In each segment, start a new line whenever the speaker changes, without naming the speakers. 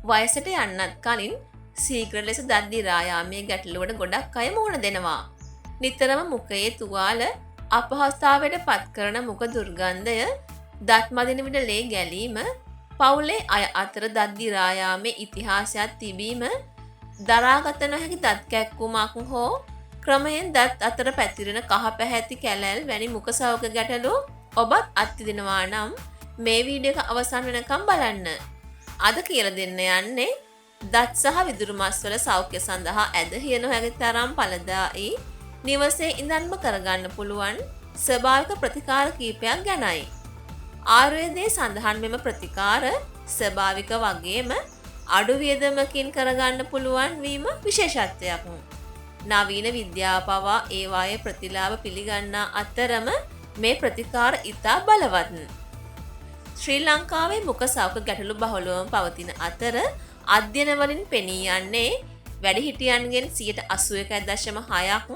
වයසට යන්නත් කලින් සීඝ්‍ර ලෙස දත් දිරා යාමේ ගැටලුවට ගොඩක් අය මුහුණ දෙනවා. නිතරම මුඛයේ තුවාල අපහසුතාවයට පත් කරන මුඛ දුර්ගන්ධය, දත් මදින විට ලේ ගැලීම, පවුලේ අය අතර දත් දිරා යාමේ ඉතිහාසයක් තිබීම, දරාගත නොහැකි දත් කැක්කුමක් හෝ ක්‍රමයෙන් දත් අතර පැතිරෙන කහ පැහැති කැලැල් වැනි මුඛ සෞඛ්‍ය ගැටලු ඔබත් අත්විඳිනවා නම් මේ වීඩියෝ එක අවසන් වෙනකම් බලන්න. අද කියලා දෙන්න යන්නේ දත් සහ විදුරු මස් වල සෞඛ්‍ය සඳහා ඇදහිය නොහැකි තරම් ඵලදායී නිවසේ ඉඳන්ම කරගන්න පුළුවන් ස්වභාවික ප්‍රතිකාර කීපයක් ගැනයි. ආයුර්වේදයේ සඳහන් මෙම ප්‍රතිකාර ස්වභාවික වගේම අඩු වියදමකින් කරගන්න පුළුවන් වීම විශේෂත්වයක්. නවීන විද්‍යාව පවා ඒවායේ ප්‍රතිලාභ පිළිගන්නා අතරම මේ ප්‍රතිකාර ඉතා බලවත්. ශ්‍රී ලංකාවේ මුඛ සෞඛ්‍ය ගැටලු බහුලවම පවතින අතර අධ්‍යයන වලින් පෙනී යන්නේ වැඩිහිටියන්ගෙන් 81.6ක්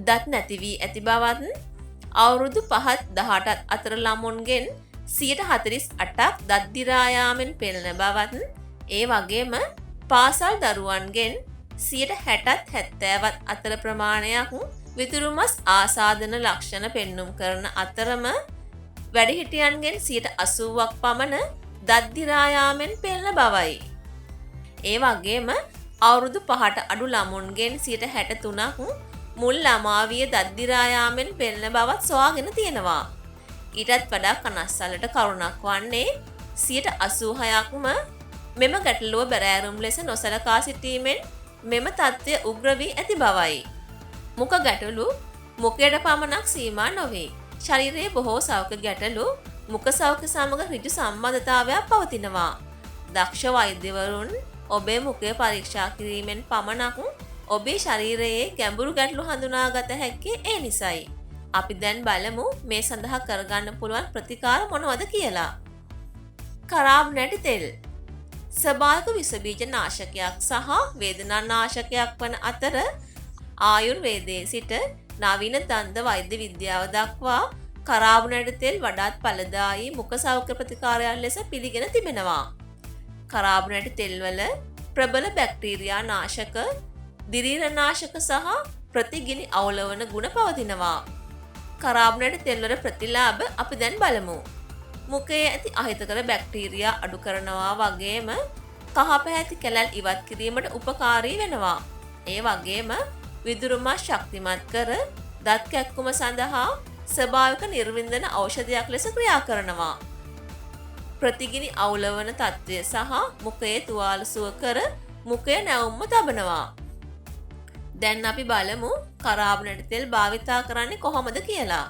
දත් නැති වී ඇති බවත්, අවුරුදු 5-18 අතර ළමුන්ගෙන් 48%ක් දත් දිරා යාමෙන් පෙළෙන බවත්, ඒ වගේම පාසල් දරුවන්ගෙන් 60-70ත් අතර ප්‍රමාණයක් විදුරු මස් ආසාදන ලක්ෂණ පෙන්눔 කරන අතරම වැඩිහිටියන්ගෙන් 80%ක් පමණ දත් දිරා යාමෙන් පෙළෙන බවයි. ඒ වගේම අවුරුදු 5ට අඩු ළමුන්ගෙන් 63ක් මුල් ළමාවිය දත් දිරා යාමෙන් පෙළෙන බවත් සොයාගෙන තියෙනවා. ඊටත් වඩා කනස්සල්ලට කරුණක් වන්නේ 86%ක්ම මෙම ගැටලුව බැරෑරුම් ලෙස නොසලකා සිටීමෙන් මෙම තත්ත්වය උග්‍ර වී ඇති බවයි. මුඛ ගැටලු මුඛයට පමණක් සීමා නොවේ. ශරීරයේ බොහෝ සෞඛ්‍ය ගැටලු මුඛ සෞඛ්‍ය සමග ඍජු සම්බන්ධතාවයක් පවතිනවා. දක්ෂ වෛද්‍යවරුන් ඔබේ මුඛය පරීක්ෂා කිරීමෙන් පමණක් ඔබේ ශරීරයේ ගැඹුරු ගැටලු හඳුනාගත හැක්කේ ඒ නිසයි. අපි දැන් බලමු මේ සඳහා කරගන්න පුළුවන් ප්‍රතිකාර මොනවද කියලා. කරාබ් නැටි තෙල් ස්වභාවික විස බීජ නාශකයක් සහ වේදනා නාශකයක් වන අතර ආයුර්වේදයේ සිට නවීන දන්ත වෛද්‍ය විද්‍යාව දක්වා කරාබ් නැටි තෙල් වඩාත් ඵලදායී මුඛ සෞඛ්‍ය ප්‍රතිකාරයන් ලෙස පිළිගෙන තිබෙනවා. කරාබ් නැටි තෙල්වල ප්‍රබල බැක්ටීරියා නාශක, දිරීර නාශක සහ ප්‍රතිගිනි අවලවන ගුණ පවතිනවා. කරාබ් නැටි තෙල්වල ප්‍රතිලාභ අපි දැන් බලමු. මුඛයේ ඇති අහිතකර බැක්ටීරියා අඩු කරනවා වගේම කහ පැහැති කැලැල් ඉවත් කිරීමට උපකාරී වෙනවා. ඒ වගේම විදුරු මස් ශක්තිමත් කර දත් කැක්කුම සඳහා ස්වභාවික නිර්වින්දන ඖෂධයක් ලෙස ක්‍රියා කරනවා. ප්‍රතිගිනි අවුලවන තත්ත්වය සහ මුඛයේ තුවාල සුව කර මුඛය නැවුම්ව තබනවා. දැන් අපි බලමු කරාබ් නැටි තෙල් භාවිතා කරන්නේ කොහොමද කියලා.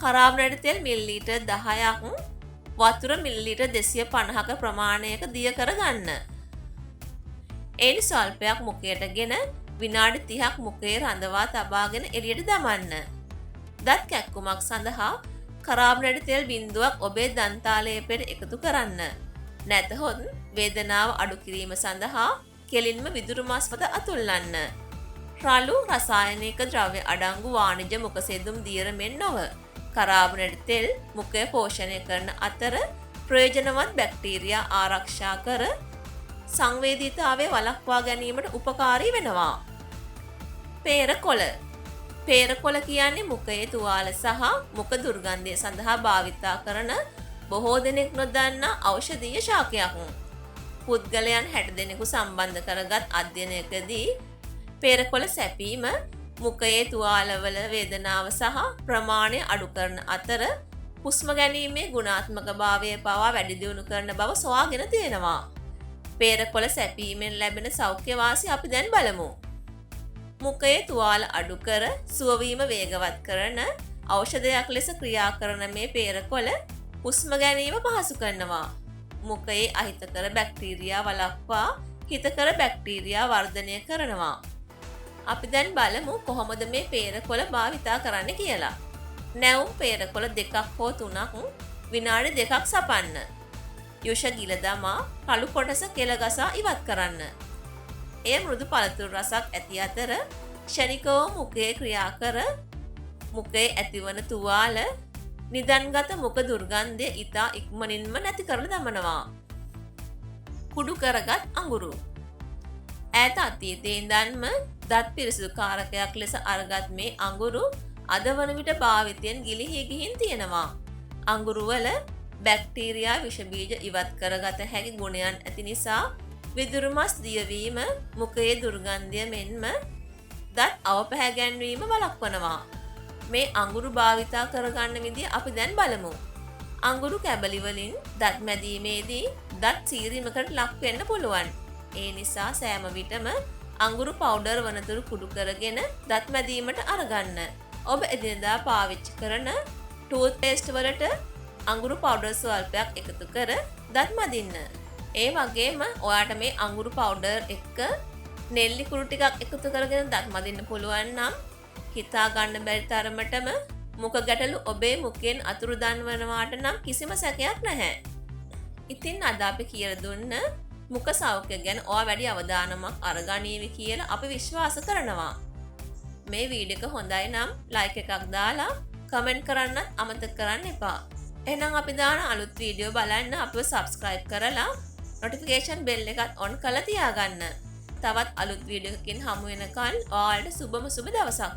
කරාබ් නැටි තෙල් මිලිලීටර් 10ක් වතුර මිලිලීටර් 250ක ප්‍රමාණයක දිය කරගන්න. එයින් ස්වල්පයක් මුඛයටගෙන විනාඩි 30ක් මුඛයේ රඳවා තබාගෙන එළියට දමන්න. දත් කැක්කුමක් සඳහා කරාබ් නැටි තෙල් බිංදුවක් ඔබේ දන්තාලේපයට එකතු කරන්න. නැතහොත් වේදනාව අඩු කිරීම සඳහා කෙලින්ම විදුරු මස් මත අතුල්ලන්න. රළු රසායනික ද්‍රව්‍ය අඩංගු වාණිජ මුඛ සෙදුම් දියර මෙන් නොව කරාබ් නැටි තෙල් මුඛය පෝෂණය කරන අතර ප්‍රයෝජනවත් බැක්ටීරියා ආරක්ෂා කර සංවේදීතාවය වළක්වා ගැනීමට උපකාරී වෙනවා. පේරකොළ පේරකොළ කියන්නේ මුඛයේ තුවාල සහ මුඛ දුර්ගන්ධය සඳහා භාවිතා කරන බොහෝ දෙනෙක් නොදන්නා ඖෂධීය ශාකයක්. පුද්ගලයන් 60 දෙනෙකු සම්බන්ධ කරගත් අධ්‍යයනයකදී පේරකොළ සැපීම මුඛයේ තුවාලවල වේදනාව සහ ප්‍රමාණය අඩු කරන අතර හුස්ම ගැනීමේ ගුණාත්මක භාවය පවා වැඩි දියුණු කරන බව සොයාගෙන තියෙනවා. පේරකොළ සැපීමෙන් ලැබෙන සෞඛ්‍ය වාසි අපි දැන් බලමු. මුඛයේ තුවාල අඩු කර සුවවීම වේගවත් කරන ඖෂධයක් ලෙස ක්‍රියා කරන මේ පේරකොළ හුස්ම ගැනීම පහසු කරනවා. මුඛයේ අහිතකර බැක්ටීරියා වළක්වා හිතකර බැක්ටීරියා වර්ධනය කරනවා. අපි දැන් බලමු කොහොමද මේ පේරකොළ භාවිතා කරන්න කියලා. නැවුම් පේරකොළ 2ක් හෝ 3ක් විනාඩි 2ක් සපන්න. යොෂ ගිල දමා කළු කොටස කෙල ගසා ඉවත් කරන්න. එය මෘදු පළතුරු රසක් ඇති අතර ක්ෂණිකව මුඛයේ ක්‍රියා කර මුඛයේ ඇතිවන තුවාල නිදන්ගත මුඛ දුර්ගන්ධය ඉතා ඉක්මනින්ම නැති කරලා දමනවා. කුඩු කරගත් අඟුරු. ඈත අතීතයේ ඉඳන්ම දත් පිරිසිදු කාරකයක් ලෙස අරගත් මේ අඟුරු අද වන විට භාවිතයෙන් ගිලිහී ගිහින් තියෙනවා. අඟුරු වල බැක්ටීරියා විෂ බීජ ඉවත් කරගත හැකි ගුණයන් ඇති නිසා විදුරු මස් දියවීම, මුඛයේ දුර්ගන්ධය මෙන්ම දත් අවපැහැගැන්වීම වළක්වනවා. මේ අඟුරු භාවිතා කරගන්න විදිය අපි දැන් බලමු. අඟුරු කැබලි වලින් දත් මැදීමේදී දත් සීරීමකට ලක් වෙන්න පුළුවන්. ඒ නිසා සෑම විටම අඟුරු පවුඩර් වනතුරු කුඩු කරගෙන දත් මැදීමට අරගන්න. ඔබ එදිනදා පාවිච්චි කරන ටූත් පේස්ට් වලට අඟුරු පවුඩර් ස්වල්පයක් එකතු කර දත් මදින්න. ඒ වගේම ඔයාට මේ අඟුරු පවුඩර් එක්ක නෙල්ලි කුරු ටිකක් එකතු කරගෙන දත් මදින්න පුළුවන් නම් හිතා ගන්න බැරි තරමටම මුඛ ගැටලු ඔබේ මුඛයෙන් අතුරුදන් වනවාට නම් කිසිම සැකයක් නැහැ. ඉතින් අද අපි කියලා දුන්න මුඛ සෞඛ්‍ය ගැන ඔයා වැඩි අවධානමක් අරගනීවි කියලා අපි විශ්වාස කරනවා. මේ වීඩියෝ එක හොඳයි නම් ලයික් එකක් දාලා කමෙන්ට් කරන්නත් අමතක කරන්න එපා. එහෙනම් අපි දාන අලුත් වීඩියෝ බලන්න අපිව subscribe කරලා notification bell එකත් on කරලා තියාගන්න. තවත් අලුත් වීඩියෝ එකකින් හමු වෙනකන් ඔයාලට සුබම සුබ දවසක්.